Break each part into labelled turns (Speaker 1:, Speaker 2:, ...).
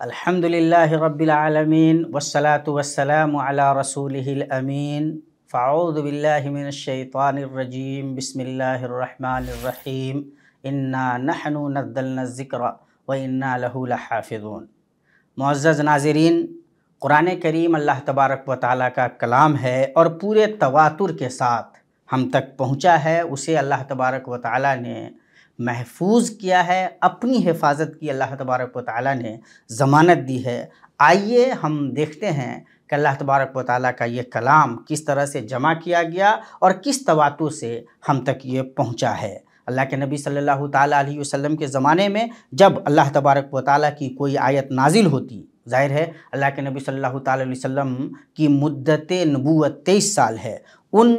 Speaker 1: अल्हम्दुलिल्लाहि रब्बिल आलमीन वस्सलातु वस्सलामु अला रसूलिहिल अमीन फ़अऊज़ु बिल्लाहि मिनश शैतानिर रजीम बिस्मिल्लाहिर रहमानिर रहीम इन्ना नहनु नज़्ज़लना ज़िक्र व इन्ना लहू लहाफ़िज़ून। मुअज़्ज़ज़ नाज़रीन, कुरान करीम अल्लाह तबारक व तआला का कलाम है और पूरे तवातुर के साथ हम तक पहुँचा है। उसे अल्लाह तबारक व तआला ने महफूज किया है, अपनी हिफाजत की अल्लाह तबारक व तआला ने ज़मानत दी है। आइए हम देखते हैं कि अल्लाह तबारक व तआला का ये कलाम किस तरह से जमा किया गया और किस तवातुर से हम तक ये पहुँचा है। अल्लाह के नबी सल्लल्लाहु ताला अलैहि वसल्लम के ज़माने में जब अल्लाह तबारक व तआला की कोई आयत नाजिल होती, ज़ाहिर है अल्लाह के नबी सल्लल्लाहु ताला अलैहि वसल्लम की मुद्दत नबूवत 23 साल है। उन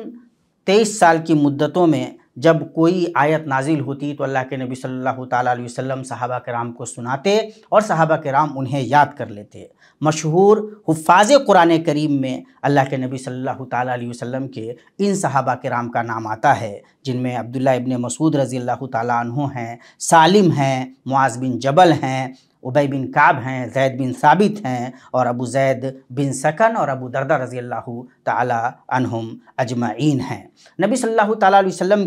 Speaker 1: 23 साल की मुद्दतों में जब कोई आयत नाजिल होती तो अल्लाह के नबी सल्लल्लाहु ताला अलैहि वसल्लम सहाबा किराम को सुनाते और सहाबा किराम उन्हें याद कर लेते। मशहूर हुफ़ाज़े कुरान करीम में अल्लाह के नबी सल्लल्लाहु ताला अलैहि वसल्लम के इन सहाबा किराम का नाम आता है, जिनमें अब्दुल्ला इब्न मसूद रज़ियल्लाहु ताला अन्हु हैं, सालिम हैं, मुआज़ बिन जबल हैं, उबई बिन काब हैं, ज़ैद बिन साबित हैं और अबू ज़ैद बिन सकन और अबू दरदा रज़ियल्लाहु ताला अन्हुम अजमईन हैं। नबी सल्लल्लाहु ताला अलैहि वसल्लम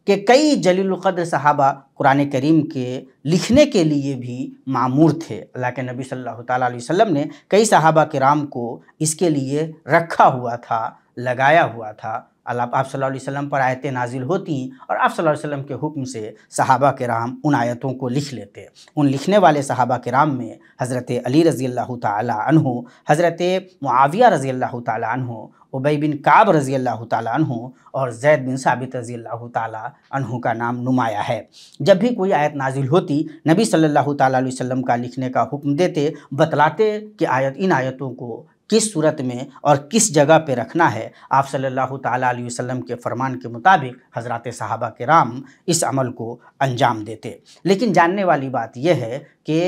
Speaker 1: के कई जलील क़द्र सहाबा कुरान करीम के लिखने के लिए भी मामूर थे। अल्लाह के नबी सल्लल्लाहु ताला अलैहि वसल्लम ने कई सहाबा किराम को इसके लिए रखा हुआ था, लगाया हुआ था। आप सल्लल्लाहु अलैहि वसल्लम पर आयतें नाजिल होती और आप सल्लल्लाहु अलैहि वसल्लम के हुक्म से सहाबा किराम उन आयतों को लिख लेते। उन लिखने वाले सहाबा किराम में हज़रत अली रज़ियल्लाहु ताला अन्हु, हज़रत मुआविया रज़ियल्लाहु ताला अन्हु, उबई बिन काब रज़ियल्लाहु ताला अन्हु और ज़ैद बिन साबित रज़ियल्लाहु ताला अन्हु का नाम नुमाया है। जब भी कोई आयत नाजिल होती, नबी सल्लल्लाहु ताला अलैहि वसल्लम का लिखने का हुक्म देते, बतलाते कि इन आयतों को किस सूरत में और किस जगह पे रखना है। आप सल्लल्लाहु ताला अलैहि वसल्लम के फरमान के मुताबिक हज़रात सहाबा किराम इस अमल को अंजाम देते। लेकिन जानने वाली बात यह है कि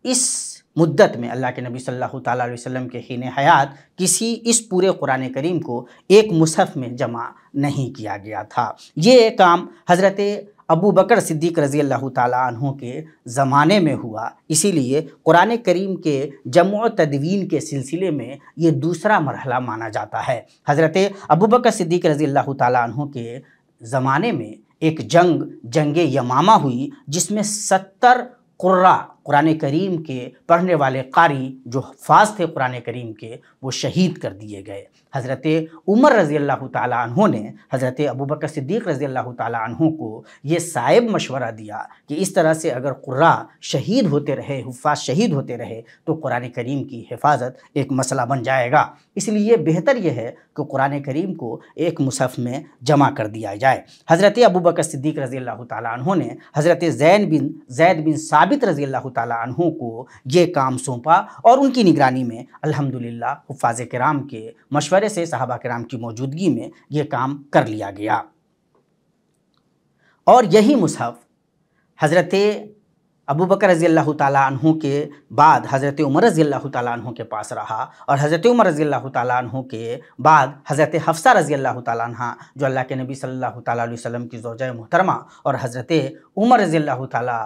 Speaker 1: इस मुद्दत में अल्लाह के नबी सल्लल्लाहु ताला अलैहि वसल्लम के हीने हयात इस पूरे कुरान करीम को एक मुसहफ़ में जमा नहीं किया गया था। ये काम हज़रत अबू बकर सिद्दीक़ रज़ियल्लाहु ताला अन्हु के ज़माने में हुआ। इसीलिए कुरान करीम के जम्अ तदवीन के सिलसिले में ये दूसरा मरहला माना जाता है। हज़रत अबू बकर सिद्दीक़ रज़ियल्लाहु ताला अन्हु के ज़माने में एक जंग यमामा हुई, जिसमें 70 कुर्रा कुरान करीम के पढ़ने वाले कारी जो हफ़ाज़ थे कुरान करीम के, वो शहीद कर दिए गए। हज़रत उमर रज़ियल्लाहु ताला अन्हु ने हज़रत अबू बकर सिद्दीक़ रज़ियल्लाहु ताला अन्हु को ये साइब मशवरा दिया कि इस तरह से अगर कुर्रा शहीद होते रहे, हुफ़ाज़ शहीद होते रहे, तो कुरान करीम की हिफाजत एक मसला बन जाएगा। इसलिए बेहतर यह है कि कुरान करीम को एक मुसहफ़ में जमा कर दिया जाए। हज़रत अबू बकर सिद्दीक़ रज़ियल्लाहु ताला अन्हु ने हज़रत ज़ैद बिन साबित रज़ियल्लाहु ताला अन्हु को ये काम सौंपा और उनकी निगरानी में अल्हम्दुलिल्लाह हुफ़ाज़े किराम के मशवरे से सहाबा किराम की मौजूदगी में ये काम कर लिया गया। और यही मुसहफ़ हज़रत अबू बकर रज़ियल्लाहु ताला अन्हु के बाद हज़रत उमर रज़ियल्लाहु ताला अन्हु के पास रहा और हज़रत उमर रज़ियल्लाहु ताला अन्हु के बाद हज़रत हफ्सा रज़ियल्लाहु ताला अन्हा, जो अल्लाह के नबी सल्लल्लाहु ताला अलैहि वसल्लम की ज़ौजा मोहतरमा और हज़रत उमर रज़ियल्लाहु ताला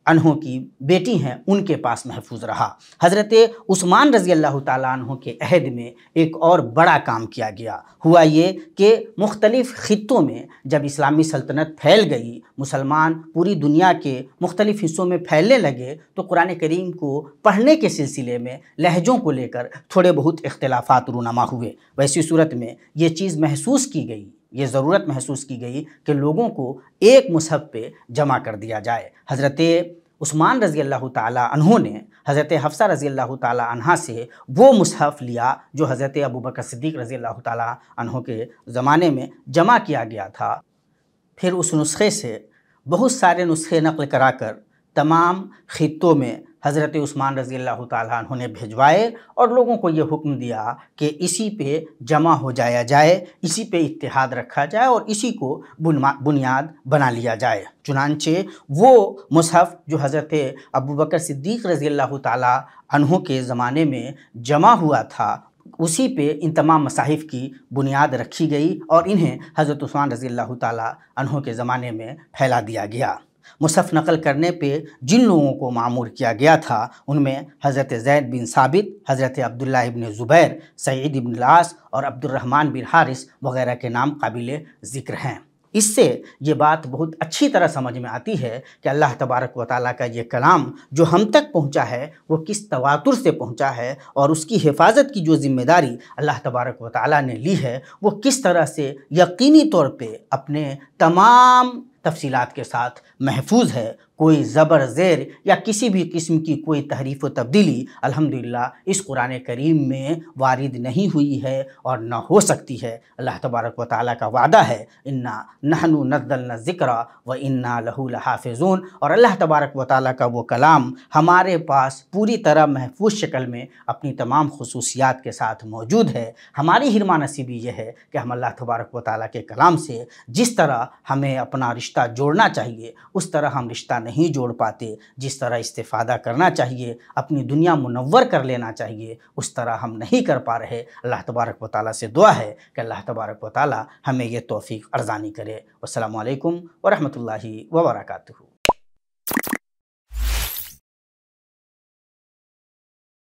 Speaker 1: अन्हु की बेटी हैं, उनके पास महफूज रहा। हज़रत उस्मान रज़ियल्लाहु ताला अन्हु के अहद में एक और बड़ा काम किया गया। हुआ ये कि मुख्तलिफ़ ख़ित्तों में जब इस्लामी सल्तनत फैल गई, मुसलमान पूरी दुनिया के मुख्तलिफ़ हिस्सों में फैलने लगे, तो कुरान करीम को पढ़ने के सिलसिले में लहजों को लेकर थोड़े बहुत इख्तिलाफ़ात रूनमा हुए। वैसी सूरत में ये चीज़ महसूस की गई, ये ज़रूरत महसूस की गई कि लोगों को एक मुसहफ़ पे जमा कर दिया जाए। हज़रत उस्मान रज़ियल्लाहु ताला अन्हु ने हज़रत हफ्सा रज़ियल्लाहु ताला अन्हा से वो मुसहफ़ लिया जो हज़रत अबू बकर सिद्दीक़ रज़ियल्लाहु ताला अन्हु के ज़माने में जमा किया गया था। फिर उस नुस्खे से बहुत सारे नुस्खे नक़ल कराकर तमाम ख़ित्तों में हज़रत उस्मान रज़ियल्लाहु ताला अन्हु ने भिजवाए और लोगों को ये हुक्म दिया कि इसी पे जमा हो जाया जाए, इसी पे इत्तिहाद रखा जाए और इसी को बुनियाद बना लिया जाए। चुनांचे वो मुसहफ़ जो हज़रत अबू बकर सिद्दीक़ रज़ियल्लाहु ताला अन्हु के ज़माने में जमा हुआ था, उसी पे इन तमाम मसाहिफ़ की बुनियाद रखी गई और इन्हें हज़रत उस्मान रज़ियल्लाहु ताला अन्हु के ज़माने में फैला दिया गया। मुसहफ़ नक़ल करने पे जिन लोगों को मामूर किया गया था उनमें हज़रत ज़ैद बिन साबित, हज़रत अब्दुल्लाह इब्न ज़ुबैर, सईद इब्न आस और अब्दुर्रहमान बिन हारिस वग़ैरह के नाम काबिल ज़िक्र हैं। इससे ये बात बहुत अच्छी तरह समझ में आती है कि अल्लाह तबारक व तआला का ये कलाम जो हम तक पहुँचा है वो किस तवातुर से पहुँचा है और उसकी हिफाजत की जो ज़िम्मेदारी अल्लाह तबारक व तआला ने ली है वो किस तरह से यकीनी तौर पे अपने तमाम तफ़सीलात के साथ महफूज है। कोई ज़बर ज़ेर या किसी भी किस्म की कोई तहरीफ़ व तब्दीली अल्हम्दुलिल्लाह इस कुरान करीम में वारिद नहीं हुई है और न हो सकती है। अल्लाह तबारक व तआला का वादा है, इन्ना नहनु नज़्ज़लना ज़िक्रा व इन्ना लहू लहाफ़िज़ून। और अल्लाह तबारक व तआला का वो कलाम हमारे पास पूरी तरह महफूज शक्ल में अपनी तमाम खुसूसियात के साथ मौजूद है। हमारी हिरमा नसीबी ये है कि हम अल्लाह तबारक व तआला के कलाम से जिस तरह हमें अपना रिश्ता जोड़ना चाहिए उस तरह हम रिश्ता नहीं जोड़ पाते। जिस तरह इस्तिफ़ादा करना चाहिए, अपनी दुनिया मुनव्वर कर लेना चाहिए, उस तरह हम नहीं कर पा रहे। अल्लाह तबारक व तआला से दुआ है कि अल्लाह तबारक व तआला हमें ये तौफ़ीक़ अर्ज़ानी करे। अस्सलामु अलैकुम व रहमतुल्लाहि व बरकातुहू।